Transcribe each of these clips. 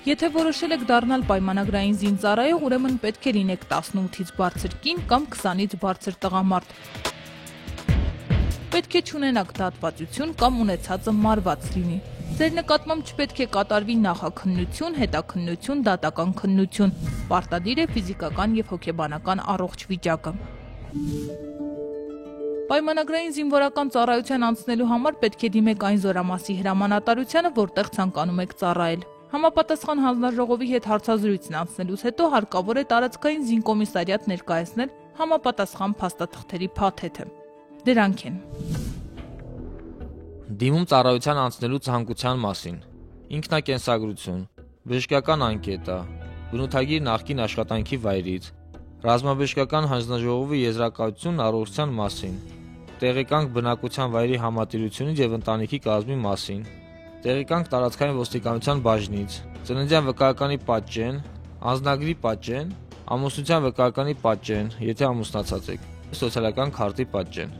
Եթե որոշել եք դառնալ պայմանագրային զինծառայող, ուրեմն պետք է լինեք 18-ից բարձր կին կամ 20-ից բարձր տղամարդ։ Պետք է չունենաք դատվածություն կամ ունեցածը մարված լինի։ Ձեր նկատմամբ չպետք է կատարվի նախաքննություն, հետաքննություն, դատական քննություն։ Պարտադիր է ֆիզիկական և հոգեբանական առողջ վիճակը։ Պայմանագրային զինվորական ծառայության անցնելու համար պետք է դիմեք այն զորամասի հրամանատարությանը, որտեղ ցանկանում եք ծառայել։ Համապատասխան հանձնաժողովի հետ հարցազրույցն անցնելուց հետո հարկավոր է տարածքային զինկոմիսարիատ ներկայացնել համապատասխան փաստաթղթերի փաթեթը։ Դրանք են. Դիմում ծառայության անցնելու ցանկության մասին, ինքնակենսագրություն, բժշկական անկետա, բնութագիր նախկին աշխատանքի վայրից, ռազմաբժշկական հանձնաժողովի եզրակացություն առողջության մասին, տեղեկանք բնակության վայրի համատիրությունից և ընտանիքի կազմի մասին, տեղեկանք տարածքային ոստիկանության բաժնից, ծննդյան վկայականի պատճեն, անձնագրի պատճեն, ամուսնության վկայականի պատճեն, եթե ամուսնացած եք, սոցիալական քարտի պատճեն։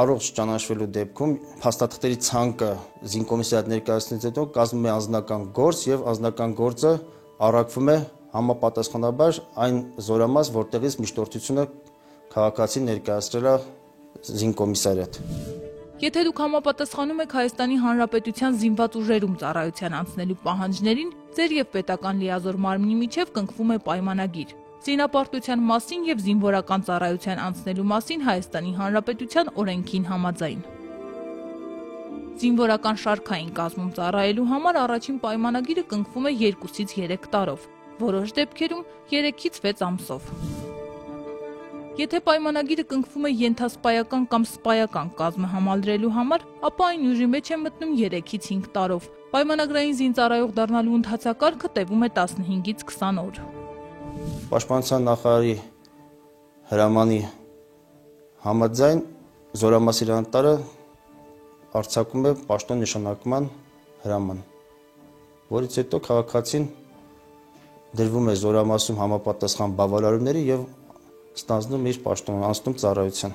Առողջ ճանաչվելու դեպքում փաստաթղթերի ցանկը զինկոմիսարիատ ներկայացնելուց հետո կազմում է անձնական գործ եւ անձնական գործը առաքվում է համապատասխանաբար այն զորամաս, որտեղից միշտորդությունը քաղաքացին ներկայացրել է զինկոմիսարիատ։ Եթե դուք համապատասխանում եք Հայաստանի Հանրապետության զինված ուժերում ծառայության անցնելու պահանջներին, ձեր եւ պետական լիազոր մարմնի միջև կնքվում է պայմանագիր։ Զինապարտության մասին եւ զինվորական ծառայության անցնելու մասին Հայաստանի Հանրապետության օրենքին համաձայն։ Զինվորական շարքային կազմում ծառայելու համար առաջին պայմանագիրը կնքվում է 2-ից 3 տարով, որոշ դեպքերում 3-ից 6 ամսով։ Եթե պայմանագիրը կնքվում է ենթասպայական կամ սպայական կազմը համալրելու համար, ապա այն ուժի մեջ է մտնում 3-ից 5 տարով։ Պայմանագրային զինծառայող դառնալու ընթացակարգը տևում է 15-ից 20 օր։ Պաշտպանության նախարարի հրամանի համաձայն զորամասի հրամանատարը արձակում է պաշտոն նշանակման հրաման, որից հետո քաղաքացին դրվում է զորամասում համապատասխան բավարարումների եւ ստանձնում իր պաշտոնը, անցնում ծառայության։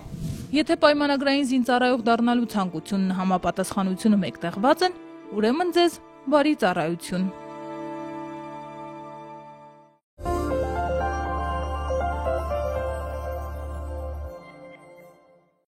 Եթե պայմանագրային զինծառայող դառնալու ցանկությունն համապատասխանությունը մեկտեղված են, ուրեմն ձեզ բարի ծառայություն։